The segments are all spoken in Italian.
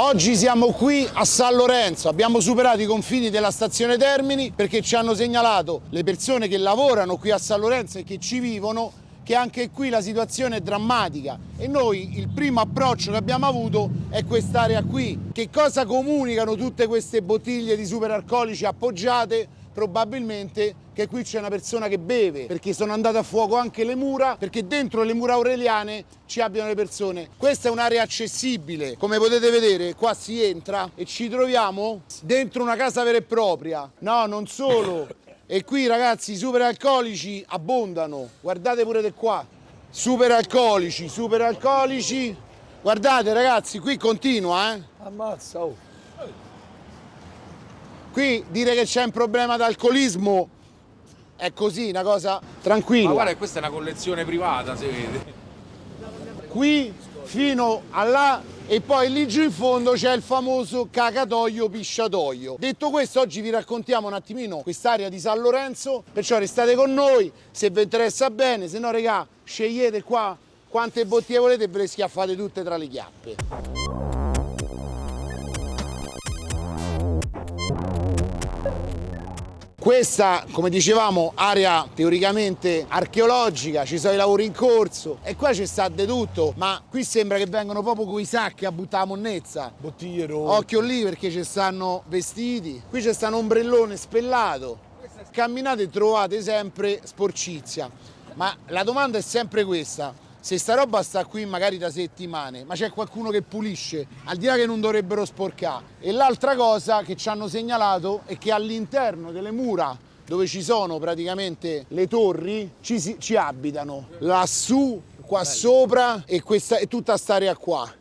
Oggi siamo qui a San Lorenzo, abbiamo superato i confini della stazione Termini perché ci hanno segnalato le persone che lavorano qui a San Lorenzo e che ci vivono che anche qui la situazione è drammatica e noi il primo approccio che abbiamo avuto è quest'area qui. Che cosa comunicano tutte queste bottiglie di superalcolici appoggiate? Probabilmente che qui c'è una persona che beve, perché sono andate a fuoco anche le mura, perché dentro le mura aureliane ci abbiano le persone. Questa è un'area accessibile, come potete vedere qua si entra e ci troviamo dentro una casa vera e propria. No, non solo, e qui ragazzi i superalcolici abbondano, guardate pure di qua, superalcolici, guardate ragazzi qui continua Ammazza, oh. Qui dire che c'è un problema d'alcolismo è così, una cosa tranquilla. Ma guarda, questa è una collezione privata, si vede. Qui fino a là e poi lì giù in fondo c'è il famoso cacatoio pisciatoio. Detto questo, oggi vi raccontiamo un attimino quest'area di San Lorenzo, perciò restate con noi se vi interessa bene, se no regà scegliete qua quante bottiglie volete e ve le schiaffate tutte tra le chiappe. Questa, come dicevamo, area teoricamente archeologica, ci sono i lavori in corso e qua ci sta di tutto, ma qui sembra che vengono proprio coi sacchi a buttare la monnezza. Bottiglie rotte. Occhio lì perché ci stanno vestiti, qui c'è sta un ombrellone spellato. Camminate e trovate sempre sporcizia, ma la domanda è sempre questa. Se sta roba sta qui magari da settimane, ma c'è qualcuno che pulisce, al di là che non dovrebbero sporcare. E l'altra cosa che ci hanno segnalato è che all'interno delle mura, dove ci sono praticamente le torri, ci abitano. Lassù, qua sopra e tutta st'area qua.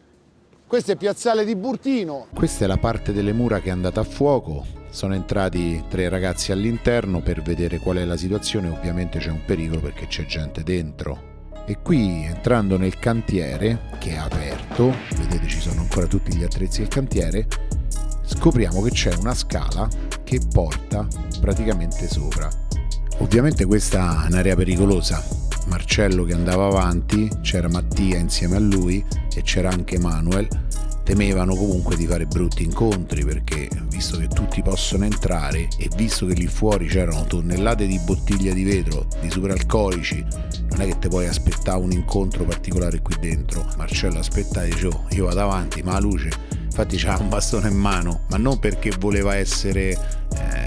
Questo è Piazzale Tiburtino. Questa è la parte delle mura che è andata a fuoco. Sono entrati 3 ragazzi all'interno per vedere qual è la situazione. Ovviamente c'è un pericolo perché c'è gente dentro. E qui, entrando nel cantiere, che è aperto, vedete ci sono ancora tutti gli attrezzi del cantiere, scopriamo che c'è una scala che porta praticamente sopra. Ovviamente questa è un'area pericolosa. Marcello che andava avanti, c'era Mattia insieme a lui e c'era anche Manuel. Temevano comunque di fare brutti incontri perché, visto che tutti possono entrare e visto che lì fuori c'erano tonnellate di bottiglie di vetro, di superalcolici, non è che te puoi aspettare un incontro particolare qui dentro. Marcello aspetta e dice: oh, io vado avanti, ma la luce, infatti c'ha un bastone in mano, ma non perché voleva essere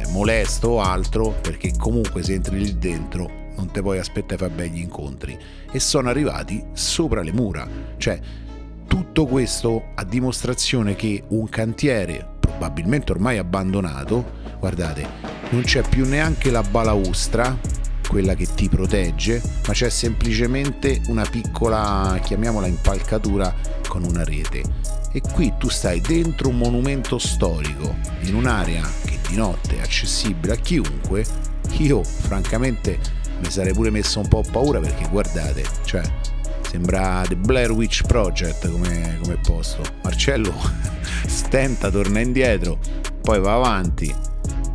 molesto o altro, perché comunque se entri lì dentro non te puoi aspettare di fare begli incontri. E sono arrivati sopra le mura, cioè tutto questo a dimostrazione che un cantiere probabilmente ormai abbandonato, guardate, non c'è più neanche la balaustra, quella che ti protegge, ma c'è semplicemente una piccola, chiamiamola impalcatura con una rete. E qui tu stai dentro un monumento storico, in un'area che di notte è accessibile a chiunque. Io francamente mi sarei pure messo un po' paura perché guardate, cioè sembra The Blair Witch Project come posto. Marcello stenta, torna indietro, poi va avanti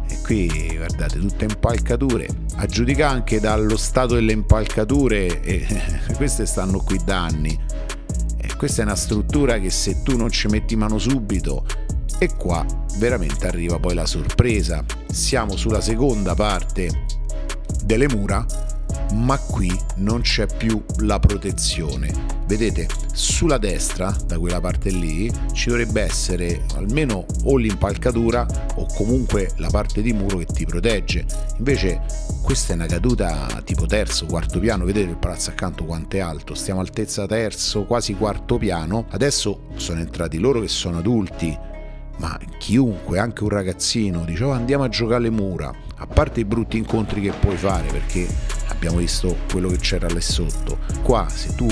e qui guardate tutte impalcature. A giudicare anche dallo stato delle impalcature, queste stanno qui da anni. E questa è una struttura che se tu non ci metti mano subito, e qua veramente arriva poi la sorpresa. Siamo sulla seconda parte delle mura, ma qui non c'è più la protezione. Vedete, sulla destra, da quella parte lì, ci dovrebbe essere almeno o l'impalcatura o comunque la parte di muro che ti protegge. Invece questa è una caduta tipo terzo, quarto piano. Vedete il palazzo accanto quanto è alto? Stiamo altezza terzo, quasi quarto piano. Adesso sono entrati loro che sono adulti, ma chiunque, anche un ragazzino, dice: oh, andiamo a giocare alle mura. A parte i brutti incontri che puoi fare, perché abbiamo visto quello che c'era là sotto, qua se tu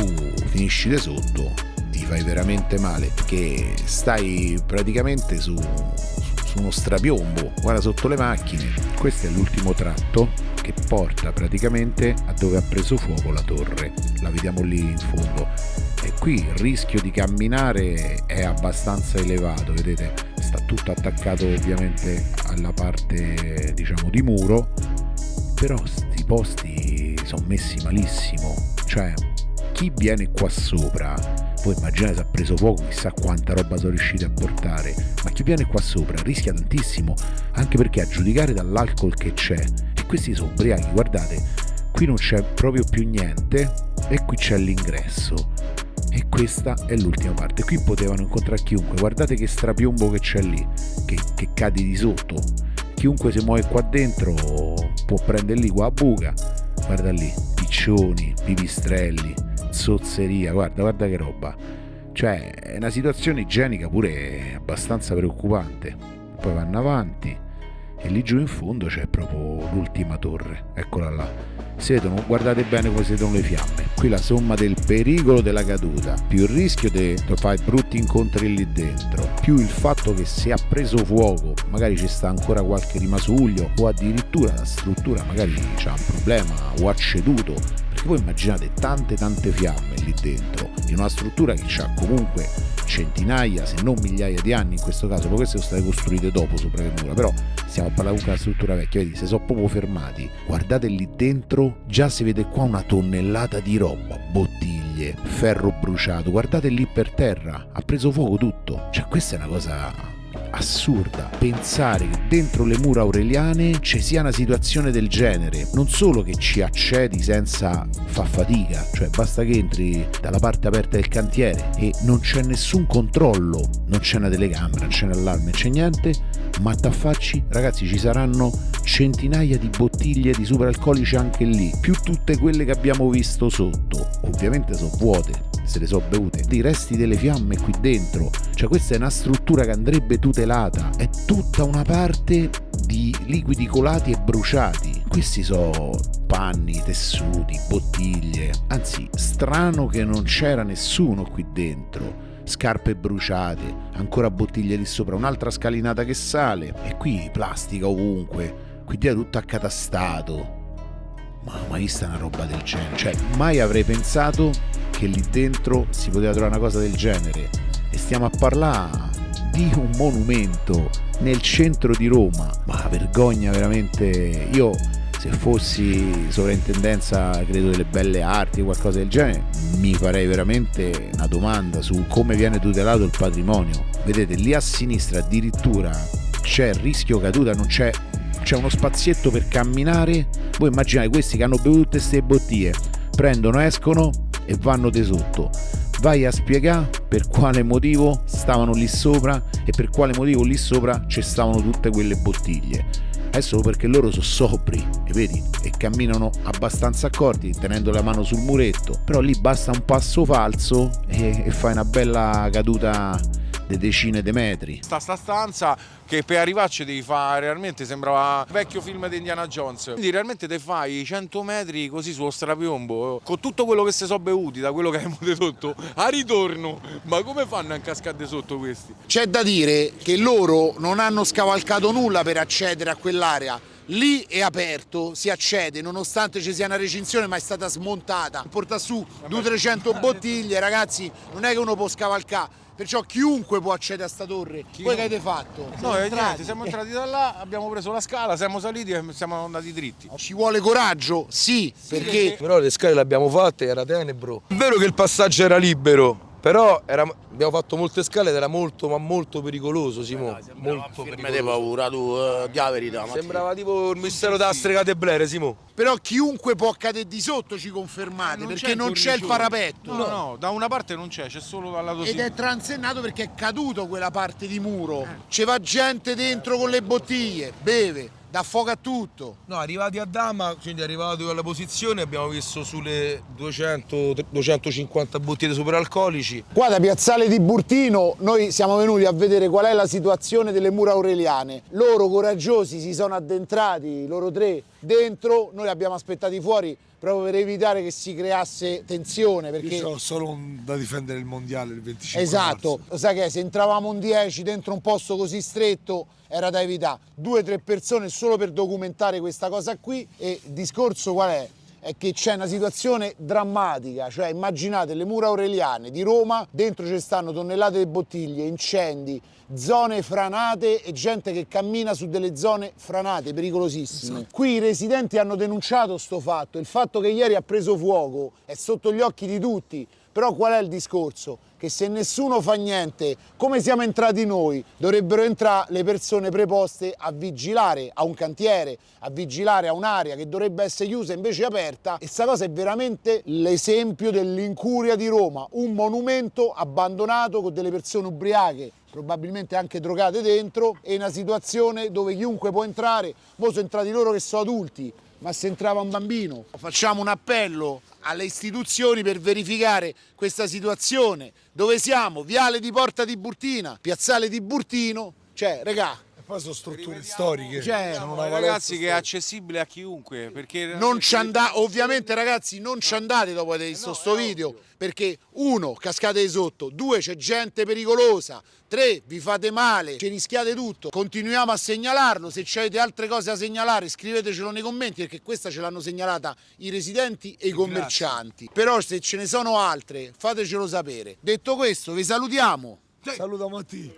finisci da sotto ti fai veramente male, perché stai praticamente su uno strapiombo. Guarda sotto le macchine. Questo è l'ultimo tratto che porta praticamente a dove ha preso fuoco la torre, la vediamo lì in fondo. E qui il rischio di camminare è abbastanza elevato, vedete, sta tutto attaccato ovviamente alla parte, diciamo, di muro, però sti posti sono messi malissimo. Cioè, chi viene qua sopra Voi immaginate se ha preso fuoco, chissà quanta roba sono riusciti a portare. Ma chi viene qua sopra rischia tantissimo, anche perché a giudicare dall'alcol che c'è, e questi sono ubriachi, guardate, qui non c'è proprio più niente e qui c'è l'ingresso. E questa è l'ultima parte. Qui potevano incontrare chiunque. Guardate che strapiombo che c'è lì, che cadi di sotto. Chiunque si muove qua dentro può prendere lì qua a buca. Guarda lì, piccioni, pipistrelli, zozzeria, guarda che roba. Cioè è una situazione igienica pure abbastanza preoccupante. Poi vanno avanti e lì giù in fondo c'è proprio l'ultima torre, eccola là. Si vedono, guardate bene come si vedono le fiamme. Qui la somma del pericolo della caduta, più il rischio di fare brutti incontri lì dentro, più il fatto che se ha preso fuoco magari ci sta ancora qualche rimasuglio, o addirittura la struttura magari c'ha un problema o ha ceduto, perché voi immaginate tante fiamme lì dentro in una struttura che ha comunque centinaia se non migliaia di anni in questo caso, poi queste sono state costruite dopo sopra le mura, però stiamo a parlare comunque della struttura vecchia. Vedi, si sono proprio fermati, guardate lì dentro, già si vede qua una tonnellata di roba, bottiglie, ferro bruciato, guardate lì per terra, ha preso fuoco tutto. Cioè questa è una cosa assurda, pensare che dentro le mura aureliane ci sia una situazione del genere, non solo che ci accedi senza far fatica, cioè basta che entri dalla parte aperta del cantiere e non c'è nessun controllo, non c'è una telecamera, non c'è un allarme, non c'è niente, ma t'affacci, ragazzi, ci saranno centinaia di bottiglie di superalcolici anche lì, più tutte quelle che abbiamo visto sotto, ovviamente sono vuote, se le so bevute, i resti delle fiamme qui dentro. Cioè questa è una struttura che andrebbe tutelata, è tutta una parte di liquidi colati e bruciati. Questi sono panni, tessuti, bottiglie, anzi strano che non c'era nessuno qui dentro. Scarpe bruciate, ancora bottiglie lì sopra, un'altra scalinata che sale e qui plastica ovunque, qui dietro tutto accatastato. Ma mai vista una roba del genere? Cioè mai avrei pensato che lì dentro si poteva trovare una cosa del genere, e stiamo a parlare di un monumento nel centro di Roma. Ma vergogna veramente. Io se fossi sovrintendenza credo delle belle arti o qualcosa del genere, mi farei veramente una domanda su come viene tutelato il patrimonio. Vedete lì a sinistra addirittura c'è il rischio caduta, non c'è uno spazietto per camminare. Voi immaginate questi che hanno bevuto tutte queste bottiglie, prendono, escono e vanno di sotto. Vai a spiegare per quale motivo stavano lì sopra e per quale motivo lì sopra ci stavano tutte quelle bottiglie. È solo perché loro sono sobri, e vedi, e camminano abbastanza accorti tenendo la mano sul muretto, però lì basta un passo falso e fai una bella caduta di decine di metri. Sta stanza che per arrivarci devi fare, realmente sembrava vecchio film di Indiana Jones, quindi realmente te fai 100 metri così sullo strapiombo con tutto quello che si sono bevuti da quello che abbiamo detto a ritorno. Ma come fanno a cascare sotto questi? C'è da dire che loro non hanno scavalcato nulla per accedere a quell'area. Lì è aperto, si accede, nonostante ci sia una recinzione, ma è stata smontata. Porta su 200-300 bottiglie, ragazzi, non è che uno può scavalcare. Perciò chiunque può accedere a sta torre. Voi che avete fatto? No, niente, siamo entrati da là, abbiamo preso la scala, siamo saliti e siamo andati dritti. Ci vuole coraggio? Sì, perché Però le scale le abbiamo fatte, era tenebro. È vero che il passaggio era libero, però abbiamo fatto molte scale ed era molto ma molto pericoloso, Simo. Molto pericoloso. Paura, tu, di la verità. Sembrava tipo il mistero da stregate Blair, Simo. però chiunque può cadere di sotto, ci confermate, perché non c'è il parapetto. No, da una parte non c'è solo dal lato Ed sinistro. è transennato perché è caduto quella parte di muro. Ci va gente dentro con le bottiglie, beve, dà fuoco a tutto. No, arrivati a Dama, quindi arrivati alla posizione, abbiamo visto sulle 200-250 bottiglie superalcolici. Qua da Piazzale di Burtino noi siamo venuti a vedere qual è la situazione delle mura aureliane. Loro coraggiosi si sono addentrati, loro tre, dentro, noi li abbiamo aspettati fuori proprio per evitare che si creasse tensione. Perché... Io ho solo da difendere il mondiale il 25 Esatto, marzo. lo sai che se entravamo in 10 dentro un posto così stretto era da evitare. 2-3 persone solo per documentare questa cosa qui. E il discorso qual è? È che c'è una situazione drammatica, cioè immaginate le mura aureliane di Roma, dentro ci stanno tonnellate di bottiglie, incendi, zone franate e gente che cammina su delle zone franate, pericolosissime. Esatto. Qui i residenti hanno denunciato sto fatto, il fatto che ieri ha preso fuoco è sotto gli occhi di tutti. Però qual è il discorso? Che se nessuno fa niente, come siamo entrati noi, dovrebbero entrare le persone preposte a vigilare a un cantiere, a vigilare a un'area che dovrebbe essere chiusa invece aperta. E sta cosa è veramente l'esempio dell'incuria di Roma, un monumento abbandonato con delle persone ubriache, probabilmente anche drogate dentro, e una situazione dove chiunque può entrare. Mo sono entrati loro che sono adulti, ma se entrava un bambino. Facciamo un appello alle istituzioni per verificare questa situazione. Dove siamo? Viale di Porta Tiburtina, piazzale Tiburtino, cioè regà. E poi sono strutture storiche. Cioè, hanno una Ragazzi, valenza che è storica. accessibile a chiunque, perché Non ci andate, ovviamente ragazzi, non ci andate dopo aver visto sto video, perché 1, cascate di sotto, 2, c'è gente pericolosa, 3, vi fate male, ci rischiate tutto. Continuiamo a segnalarlo, se avete altre cose da segnalare scrivetecelo nei commenti, perché questa ce l'hanno segnalata i residenti e i commercianti. Però se ce ne sono altre fatecelo sapere. Detto questo, vi salutiamo. Saluta Matti.